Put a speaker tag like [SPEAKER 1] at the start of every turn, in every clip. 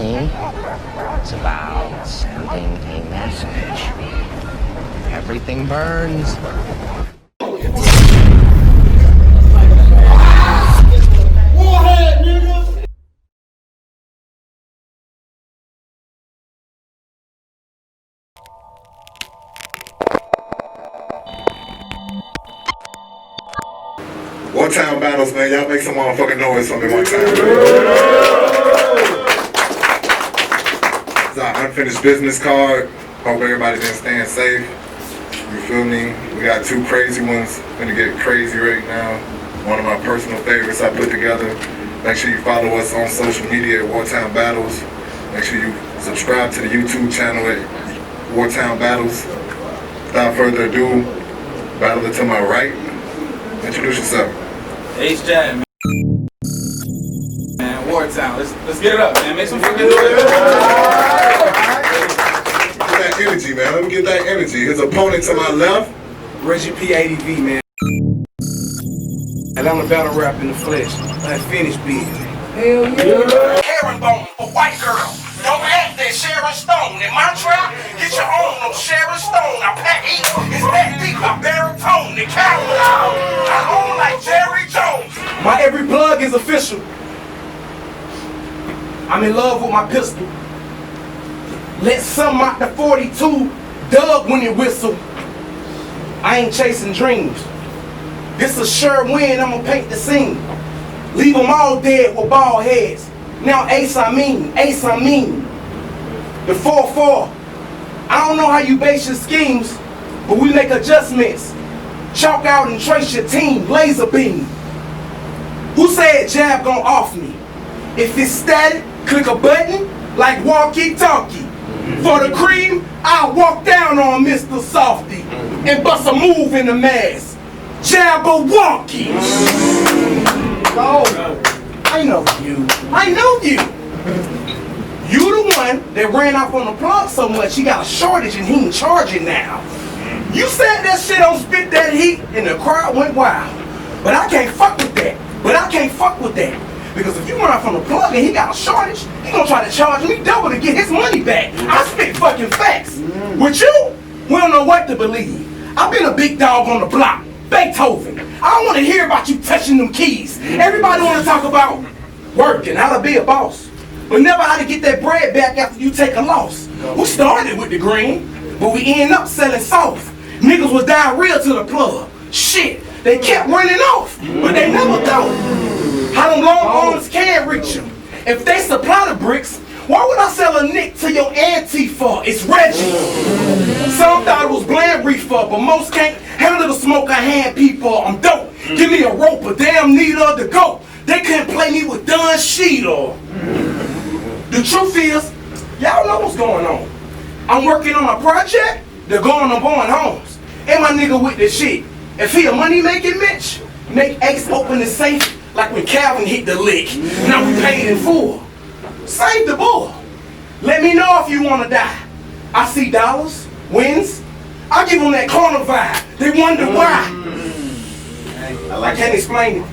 [SPEAKER 1] money. It's about sending a message. Everything burns.
[SPEAKER 2] Wartime battles, man. Y'all make some motherfucking noise for me one time. It's our unfinished business card. Hope everybody's been staying safe. You feel me? We got two crazy ones. Gonna get crazy right now. One of my personal favorites I put together. Make sure you follow us on social media at Wartime Battles. Make sure you subscribe to the YouTube channel at Wartime Battles. Without further ado, battler to my right. Introduce yourself.
[SPEAKER 3] Jab, man. Wartime. Let's get it up, man. Make some fucking noise.
[SPEAKER 2] Get that energy, man. Let me get that energy. His opponent to my left,
[SPEAKER 3] Reggie P, ADV, man. And I'm a battle rap in the flesh. Unfinished business. Hell yeah.
[SPEAKER 4] Herringbone for white girl. Don't act that Sharon Stone. In my trap, get your own on Sharon Stone. I pack heat, it's that deep. I baritone. The catalog, I own like Jerry Jones.
[SPEAKER 3] My every plug is official. I'm in love with my pistol. Let some out the 42 dug when it whistle. I ain't chasing dreams. This a sure win, I'ma paint the scene. Leave them all dead with bald heads. Now ace I mean. The 4-4. I don't know how you base your schemes, but we make adjustments. Chalk out and trace your team, laser beam. Who said Jab gon' off me? If it's static, click a button like walkie-talkie. For the cream, I'll walk down on Mr. Softy and bust a move in the mask. Jabberwocky. Oh, I know you. You the one that ran off on the plug so much he got a shortage and he ain't charging now. You said that shit on Spit That Heat and the crowd went wild. But I can't fuck with that. Because if you run off on the plug and he got a shortage, he gonna try to charge me double to get his money back. I spit fucking facts. With you, we don't know what to believe. I've been a big dog on the block. Beethoven. I don't want to hear about you touching them keys. Everybody want to talk about working, how to be a boss, but never how to get that bread back after you take a loss. We started with the green, but we end up selling soft. Niggas was diarrhea to the plug. Shit, they kept running off, but they never go. How them long arms can't reach them. If they supply the bricks, why would I sell a nick to your auntie for? It's Reggie. Some thought it was bland reefer, but most can't handle the smoke I hand people. I'm dope. Give me a rope, a damn needle to go. They couldn't play me with Don Cheadle. The truth is, y'all know what's going on. I'm working on a project, they're going to Bowen Homes. And my nigga with the shit. If he a money-making bitch, make Ace open the safe like when Calvin hit the lick. Now we paid in full. Save the bull. Let me know if you want to die. I see dollars, wins. I give them that corner vibe. They wonder why. I can't explain it,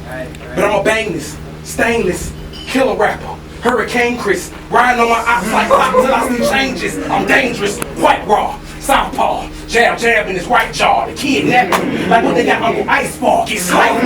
[SPEAKER 3] but I'ma bang this. Stainless, killer rapper. Hurricane Chris, riding on my ops like pop till I see changes. I'm dangerous, white raw, southpaw, jab in his right jaw. The kid napping like what they got Uncle Ice for. Get sliced,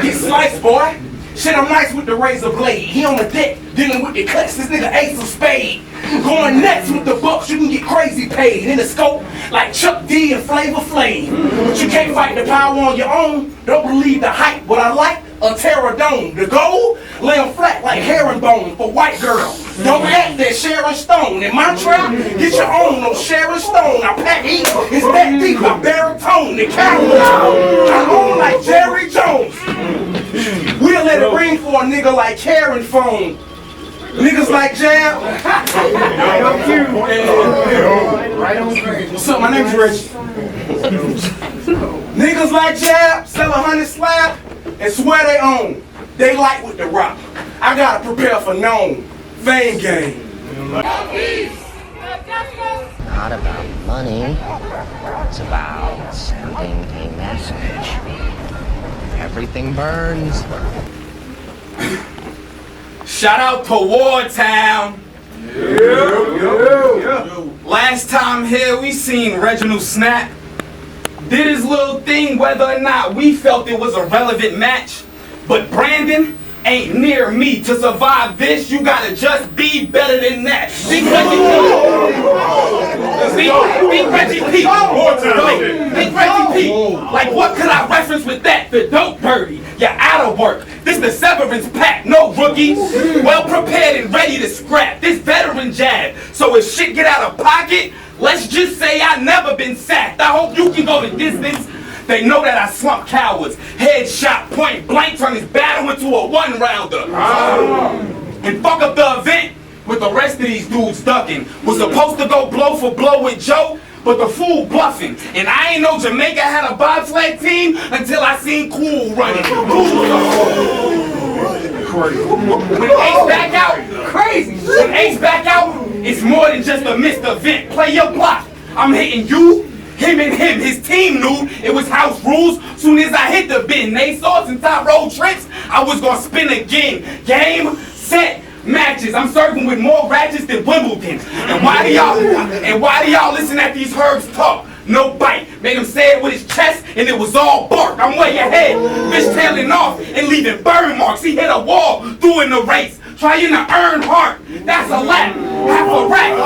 [SPEAKER 3] Get sliced, boy. Shit, I'm nice with the razor blade. He on the deck, dealing with the cuts. This nigga Ace of Spade. Going nuts with the bucks, you can get crazy paid. In the scope, like Chuck D and Flavor Flav. But you can't fight the power on your own. Don't believe the hype. What I like, a pterodome. The gold, lay them flat like herringbone for white girl. Don't act that Sharon Stone. In my trap, get your own on Sharon Stone. I pack heat, it's that deep. I baritone. The catalog, I own like Jerry Jones. We'll let it ring for a nigga like Karen Phone. Niggas like Jab. What's up? My name's Reggie. Niggas like Jab sell 100 slab and swear they own. They light with the rock. I gotta prepare for known fame game.
[SPEAKER 1] Not about money. It's about sending a message. Everything burns.
[SPEAKER 4] Shout out to Wartown. Last time here, we seen Reginald Snap. Did his little thing whether or not we felt it was a relevant match. But Brandon ain't near me. To survive this, you gotta just be better than that. Big Reggie P. Big Reggie P. Like what could I reference with that? The dope birdie. You're out of work. This the severance pack, no rookies. Well prepared and ready to scrap. This veteran jab. So if shit get out of pocket, let's just say I never been sacked. I hope you can go the distance. They know that I slump cowards. Headshot, point blank, turn his battle into a one-rounder. And fuck up the event with the rest of these dudes ducking. Was supposed to go blow for blow with Joe, but the fool bluffing. And I ain't know Jamaica had a bobsled team until I seen Cool running. When Ace back out, crazy. When Ace back out, it's more than just a missed event. Play your block. I'm hitting you. Him and him, his team knew it was house rules. Soon as I hit the bin, they saw some top road trips, I was gonna spin again. Game, set, matches. I'm serving with more ratchets than Wimbledon. And why do y'all listen at these herbs talk? No bite. Made him say it with his chest and it was all bark. I'm way ahead. Bitch tailing off and leaving burn marks. He hit a wall through in the race. Trying to earn heart. That's a lap. Half a rack.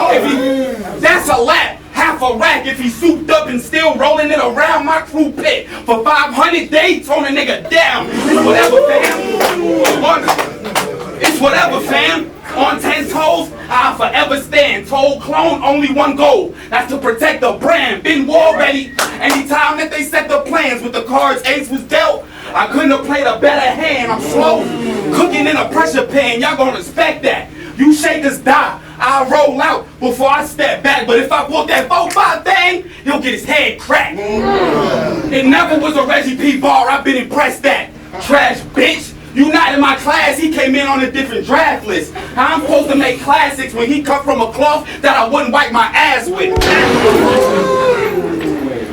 [SPEAKER 4] That's a lap. Half a rack if he souped up and still rolling it around my crew pit. For 500 days, tone a nigga down. It's whatever, fam. It's whatever, fam. On 10 toes, I'll forever stand. Told clone, only one goal. That's to protect the brand. Been war ready. Anytime that they set the plans with the cards Ace was dealt, I couldn't have played a better hand. I'm slow, cooking in a pressure pan. Y'all gonna respect that. You shakers die. I'll roll out before I step back. But if I pull that 4-5 thing, he'll get his head cracked. It never was a Reggie P bar I've been impressed at. Trash bitch. You not in my class, he came in on a different draft list. How I'm supposed to make classics when he cut from a cloth that I wouldn't wipe my ass with.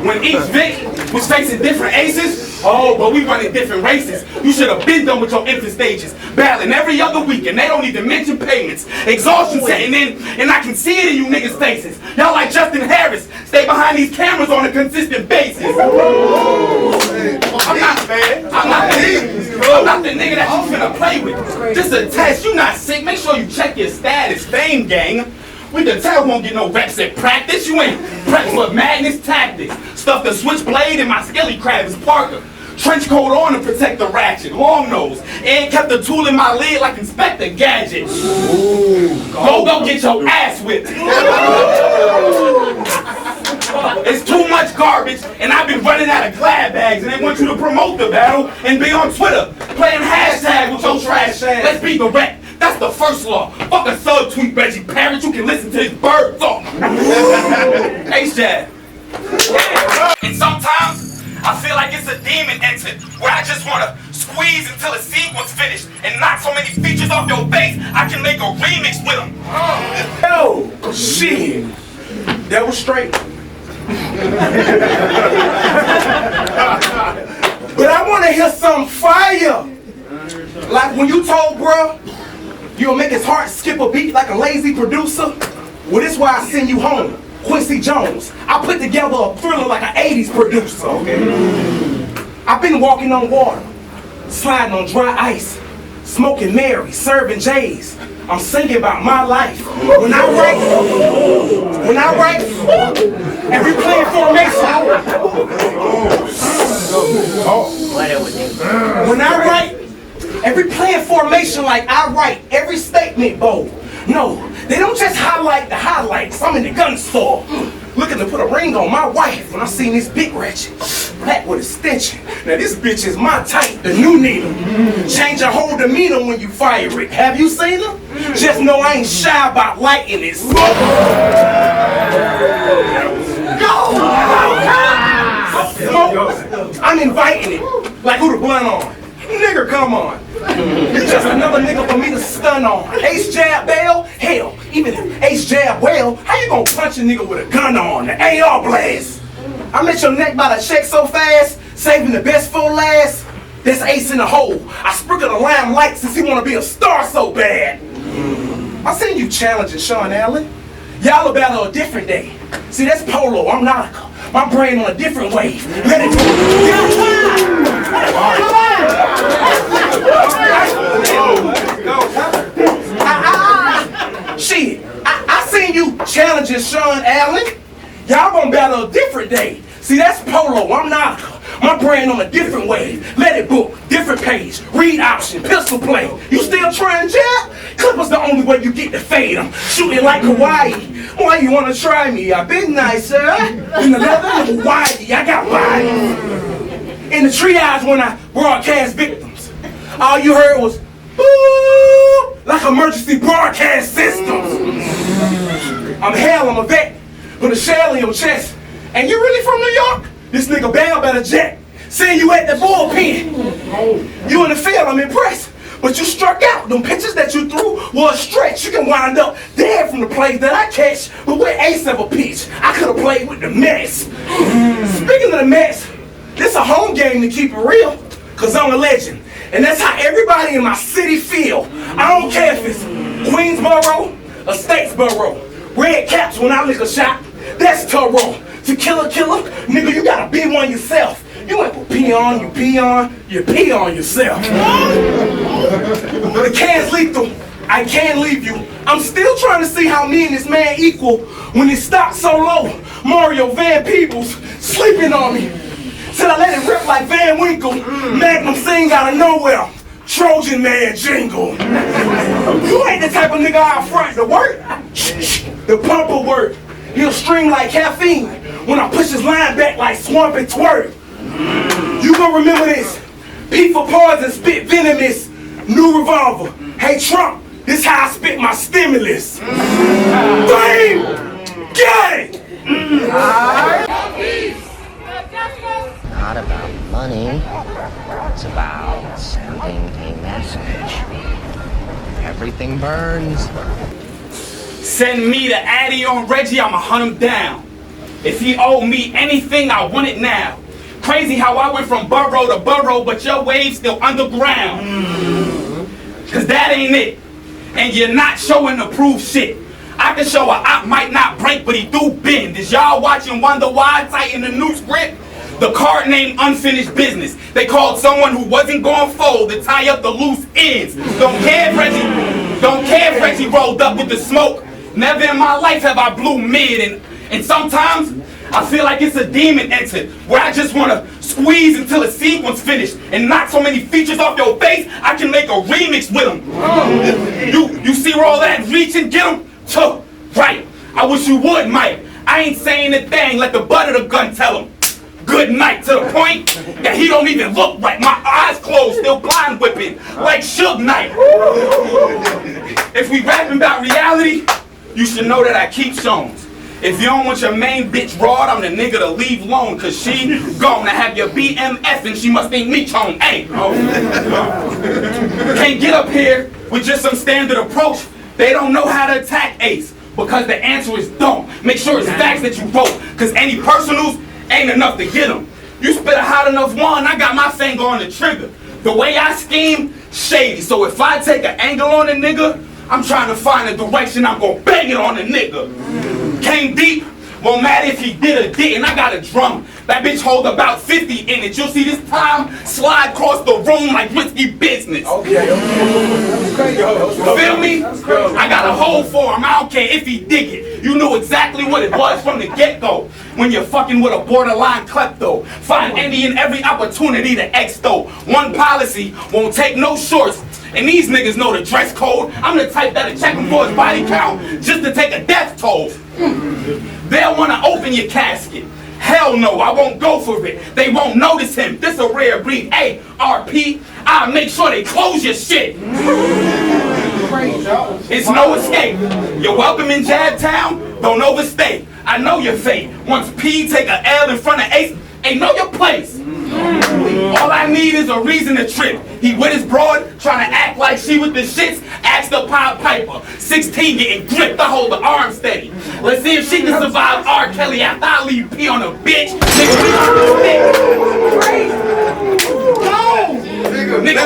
[SPEAKER 4] When each Vic was facing different aces, oh, but we running different races. You should have been done with your infant stages. Battling every other week, and they don't even mention payments. Exhaustion setting in, and I can see it in you niggas' faces. Y'all like Justin Harris, stay behind these cameras on a consistent basis. I'm not the nigga that you finna play with. Just a test, you not sick. Make sure you check your status, fame gang. We can tell won't get no reps at practice. You ain't prepped for madness tactics. Stuff the switchblade in my skelly crab is Parker. Trench coat on to protect the ratchet. Long nose. And kept the tool in my lid like Inspector Gadget. Go get your ass whipped. It's too much garbage, and I've been running out of glad bags, and they want you to promote the battle and be on Twitter playing hashtag with your trash ass. Let's be direct. That's the first law. Fuck a subtweet, Reggie Parrott. You can listen to this bird talk. Ace Jab. And sometimes I feel like it's a demon entered, where I just wanna squeeze until the sequence finished and knock so many features off your face I can make a remix with them.
[SPEAKER 3] Yo, shit. That was straight. But I wanna hear some fire. Like when you told bruh, you'll make his heart skip a beat like a lazy producer. Well, this why I send you home. Quincy Jones. I put together a thriller like an 80s producer, okay? I've been walking on water, sliding on dry ice, smoking Mary, serving J's. I'm singing about my life. When I write, every playing formation. When I write, every playing formation like I write, every statement bold. No, they don't just highlight the highlights. I'm in the gun store, looking to put a ring on my wife when I seen this big ratchet, black with extension. Now this bitch is my type, the new needle. Change her whole demeanor when you fire it. Have you seen her? Just know I ain't shy about lighting it. I'm inviting it. Like who the blunt on? Nigga, come on. It's just another nigga for me to stun on. Ace Jab bail? Hell, even if Ace Jab well, how you gonna punch a nigga with a gun on? The AR blast. I met your neck by the check so fast, saving the best for last. That's Ace in the hole. I sprinkled a limelight since he wanna be a star so bad. I seen you challenging Sean Allen. Y'all are battle a different day. See, that's Polo, I'm Nautica. My brain on a different wave. Let it go. Shit, I seen you challenging Sean Allen. Y'all gonna battle a different day. See, that's Polo, I'm Nautica. My brain on a different wave. Let it book, different page, read option, pistol play. You still trying jab? Clipper's the only way you get to fade them. Shooting like Hawaii. Why you wanna try me? I've been nicer. In the leather of Hawaii, I got bodies. In the triage when I broadcast victims, all you heard was boo, like emergency broadcast systems. I'm hell, I'm a vet, with a shell in your chest. And you really from New York? This nigga Bam better jet. Seeing you at the bullpen. You in the field, I'm impressed. But you struck out. Them pitches that you threw were a stretch. You can wind up dead from the plays that I catch. But where Ace ever pitched, I could have played with the Mets. Speaking of the Mets, this a home game to keep it real. Cause I'm a legend. And that's how everybody in my city feel. I don't care if it's Queensboro or Statesboro. Red caps when I lick a shot. That's Toro. To kill a killer, nigga, you gotta be one yourself. You ain't gonna pee on, you pee on yourself. The can's lethal, I can't leave you. I'm still trying to see how me and this man equal when it stopped so low. Mario Van Peebles sleeping on me. Till I let it rip like Van Winkle. Magnum sing out of nowhere. Trojan man jingle. You ain't the type of nigga I'll front to work. The pumper work. He'll stream like caffeine when I push his line back like swamp and twerk. You gon' remember this. P for pause and spit venomous. New revolver. Hey Trump, this how I spit my stimulus. Fame! Get it!
[SPEAKER 1] Not about money. It's about sending a message. Everything burns.
[SPEAKER 5] Send me to Addy on Reggie, I'ma hunt him down. If he owe me anything, I want it now. Crazy how I went from borough to borough, but your wave's still underground. Cause that ain't it. And you're not showing the proof shit. I can show a op might not break, but he do bend. Is y'all watching Wonder Why tighten the new script? The card named Unfinished Business. They called someone who wasn't gonna fold to tie up the loose ends. Don't care if Reggie rolled up with the smoke. Never in my life have I blew mid, and sometimes I feel like it's a demon entered, where I just wanna squeeze until the sequence finished and knock so many features off your face I can make a remix with them. You see where all that reaching get them? Right. I wish you would, Mike. I ain't saying a thing. Let the butt of the gun tell him. Good night, to the point that he don't even look right. My eyes closed, still blind whipping like Suge Knight. If we rapping about reality, you should know that I keep shows. If you don't want your main bitch raw, I'm the nigga to leave alone, cause she gonna have your BMF and she must think me tone. Hey, can't get up here with just some standard approach. They don't know how to attack Ace, because the answer is don't. Make sure it's facts that you wrote, cause any personals ain't enough to get them. You spit a hot enough one, I got my finger on the trigger. The way I scheme, shady. So if I take an angle on a nigga, I'm trying to find a direction I'm gonna bang it on the nigga. Came deep, won't matter if he did or didn't, I got a drum. That bitch hold about 50 in it. You'll see this time slide across the room like risky business. Okay. Feel me? I got a hole for him, I don't care if he dig it. You knew exactly what it was from the get-go. When you're fucking with a borderline klepto. Find any and every opportunity to extol. One policy won't take no shorts. And these niggas know the dress code. I'm the type that'll check him for his body count just to take a death toll. They'll wanna open your casket. Hell no, I won't go for it. They won't notice him. This a rare breed. Hey, RP, I'll make sure they close your shit. It's no escape. You're welcome in Jab Town, don't overstay. I know your fate. Once P take a L in front of Ace, ain't know your place. All I need is a reason to trip. He with his broad, trying to act like she with the shits. Ask the Pied Piper. 16 getting gripped, I hold the arm steady. Let's see if she can survive R. Kelly after I leave P on a bitch. Nigga, we on the stick.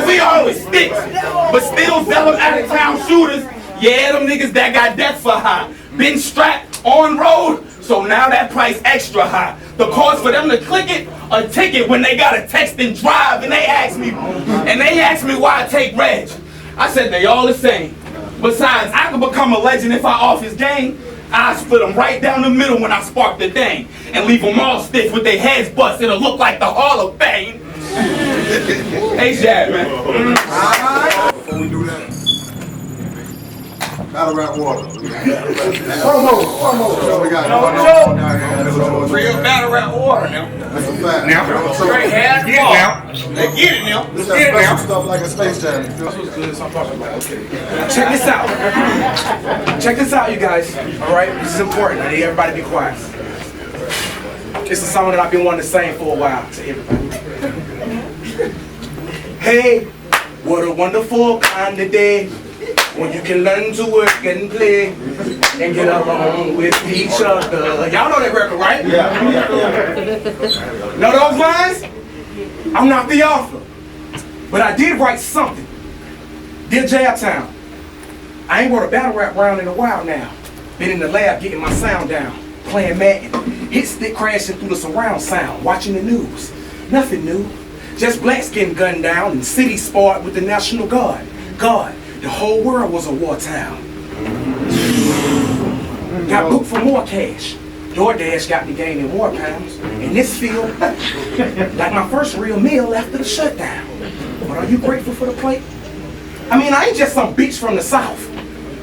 [SPEAKER 5] we always sticks. But still sell them out of town shooters. Yeah, them niggas that got death for high. Been strapped on road, so now that price extra high. The cost for them to click it, a ticket when they gotta text and drive, and they ask me why I take Reg. I said they all the same. Besides, I could become a legend if I off his game. I split them right down the middle when I spark the thing, and leave them all stiff with their heads bust. It'll look like the Hall of Fame. Hey, Jab, man.
[SPEAKER 2] Before we do that, battle rap water.
[SPEAKER 3] Promo.
[SPEAKER 2] So we got
[SPEAKER 5] Real battle rap water now.
[SPEAKER 2] That's a fact.
[SPEAKER 5] Now, straight head, get it now. Let's get it now.
[SPEAKER 2] This that special stuff like a Space Jam. You feel me?
[SPEAKER 3] Check this out. Check this out, you guys. All right, this is important. I need everybody to be quiet. This is something that I've been wanting to sing for a while to everybody. Hey, what a wonderful kind of day when you can learn to work and play and get along with each other. Y'all know that record, right?
[SPEAKER 2] Yeah.
[SPEAKER 3] Know those lines? I'm not the author, but I did write something. Dear Jab Town, I ain't wrote a battle rap round in a while now. Been in the lab getting my sound down, playing Madden, hit stick crashing through the surround sound, watching the news. Nothing new, just blacks getting gunned down and cities sparred with the National Guard. God, the whole world was a war town. Got booked for more cash. DoorDash got me gaining more pounds. In this field, like my first real meal after the shutdown. But are you grateful for the plate? I mean, I ain't just some bitch from the South.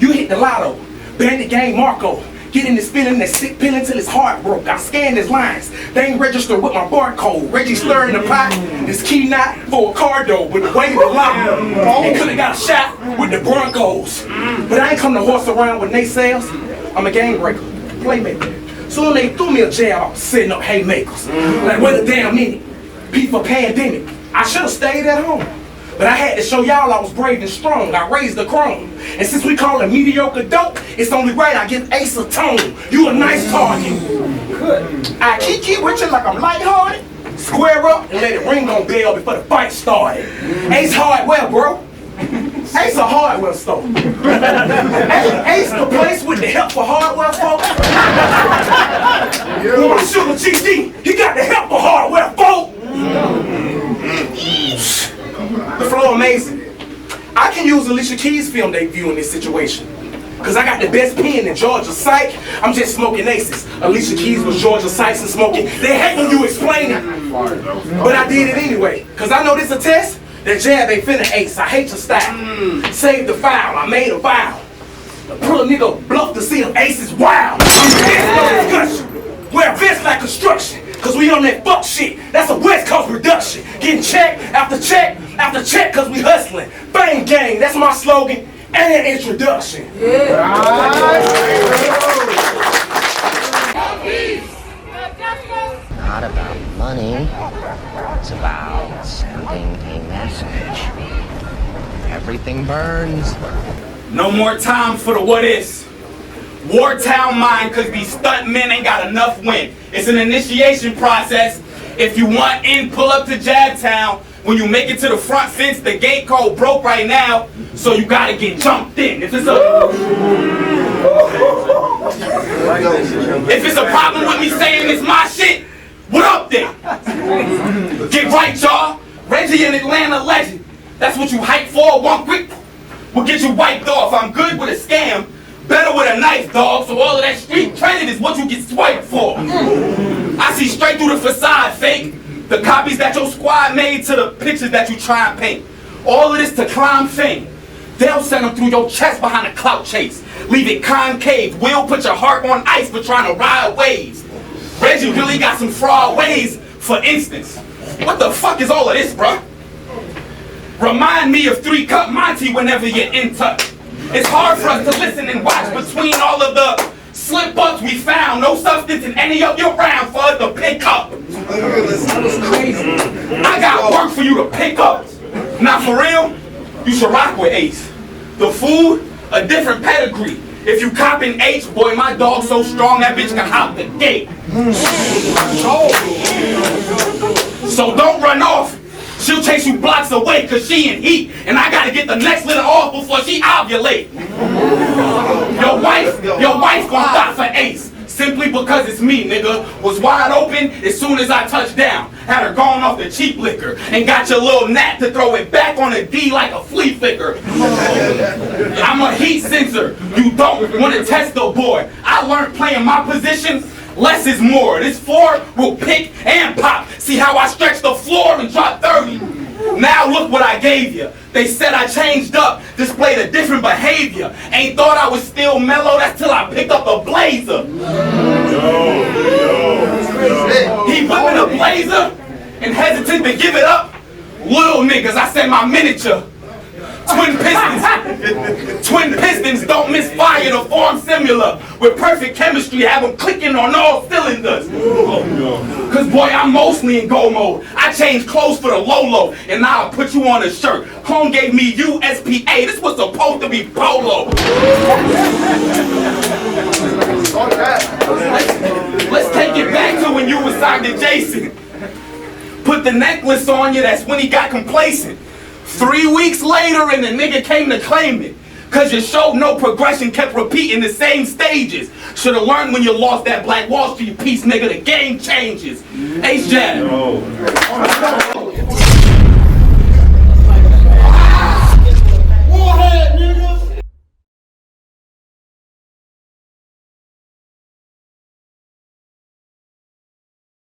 [SPEAKER 3] You hit the lotto, bandit gang Marco, get in the spinning that sick pill until his heart broke. I scanned his lines, they ain't registered with my barcode. Reggie stirring the pot, this key knot for a car door with the weight of the lock. And could've got a shot with the Broncos. But I ain't come to horse around with naysayers. I'm a game breaker, playmaker. Soon they threw me a jab, I was setting up haymakers. Like, wait a damn minute, P for pandemic. I should've stayed at home. But I had to show y'all I was brave and strong. I raised the chrome. And since we call it mediocre dope, it's only right I give Ace a tone. You a nice target. I kiki with you like I'm lighthearted. Square up and let it ring on bell before the fight started. Ace hardware, bro. Ace a hardware store. Ace the place with the help for hardware folks. When my sugar GD, he got the help for hardware folks. The flow amazing. I can use Alicia Keys' film debut in this situation. Cause I got the best pen in Georgia Psych. I'm just smoking aces. Alicia Keys was Georgia Sykes and smoking. They hate when you explain it. But I did it anyway. Cause I know this a test. That Jab ain't finna ace. I hate your style. Save the file. I made a vow. Pull a nigga bluff to see if ace is wild. There's no discussion. Wear vests like construction. Cause we on that fuck shit. That's a West Coast production. Getting check after check after check cause we hustling. Bang gang, that's my slogan and introduction.
[SPEAKER 1] Not about money. It's about sending a message. Everything burns.
[SPEAKER 5] No more time for the what is. Wartown mind, cause these stunt men ain't got enough wind. It's an initiation process. If you want in, pull up to Jab Town. When you make it to the front fence, the gate code broke right now, so you gotta get jumped in. If it's a problem with me saying it's my shit, what up then? Get right, y'all. Reggie an Atlanta legend. That's what you hype for. One quick will get you wiped off. I'm good with a scam. Better with a knife, dog, so all of that street credit is what you get swiped for. I see straight through the facade, fake. The copies that your squad made to the pictures that you try and paint. All of this to climb fame. They'll send them through your chest behind a clout chase. Leave it concave. We'll put your heart on ice for trying to ride waves. Reggie really got some fraud ways, for instance. What the fuck is all of this, bruh? Remind me of 3 Cup Monty whenever you're in touch. It's hard for us to listen and watch between all of the slip-ups we found. No substance in any of your rounds for us to pick up. That was crazy. I got work for you to pick up. Now for real, you should rock with Ace. The food, a different pedigree. If you copping H, boy, my dog's so strong that bitch can hop the gate. So don't run off. She'll chase you blocks away cause she in heat, and I gotta get the next litter off before she ovulate. Your wife gon' die for Ace. Simply because it's me, nigga. Was wide open as soon as I touched down. Had her gone off the cheap liquor. And got your little gnat to throw it back on the D like a flea flicker. I'm a heat sensor. You don't want to test the board. I learned playing my position. Less is more. This 4 will pick and pop. See how I stretch the floor and drop 30. Now look what I gave you. They said I changed up, displayed a different behavior. Ain't thought I was still mellow, that's till I picked up a blazer. He whipping a blazer and hesitant to give it up. Little niggas, I said my miniature. Twin pistons don't misfire to form similar. With perfect chemistry, have them clicking on all cylinders. Cause boy, I'm mostly in go mode. I change clothes for the Lolo, and now I'll put you on a shirt. Home gave me USPA, this was supposed to be polo. Let's take it back to when you was signed to Jason. Put the necklace on you, that's when he got complacent. 3 weeks later and the nigga came to claim it. Cause you showed no progression, kept repeating the same stages. Should've learned when you lost that Black Wall Street piece, nigga, the game changes. Ace Jab.